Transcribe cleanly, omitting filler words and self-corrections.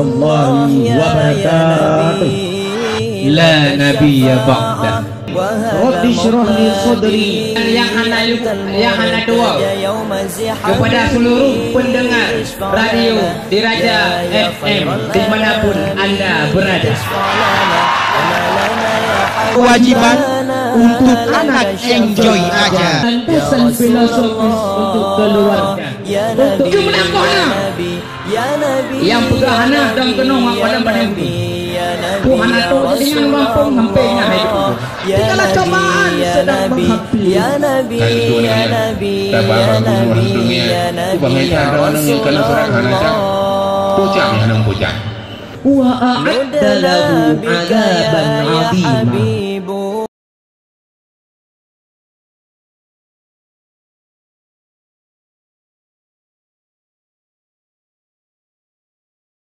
warahmatullahi wabarakatuh. La nabiyya ba'da. Rabbi syrah li sadri. Yang anak dua kepada seluruh pendengar radio Diraja FM dimanapun anda berada. Kewajiban untuk anak enjoy aja. Pesan filosofis untuk keluarga. Untuk kemenangan yang pegahana dan kenong pada menempuh Tuhan itu dengan mampu ngampenya hidup. Segala cobaan sedang menghampiri. Tabah bunuh dunia. Kebangitan orang yang kena serahkan aja. Pucang yang pucang. Wa a'adda lahu 'adaban 'azima.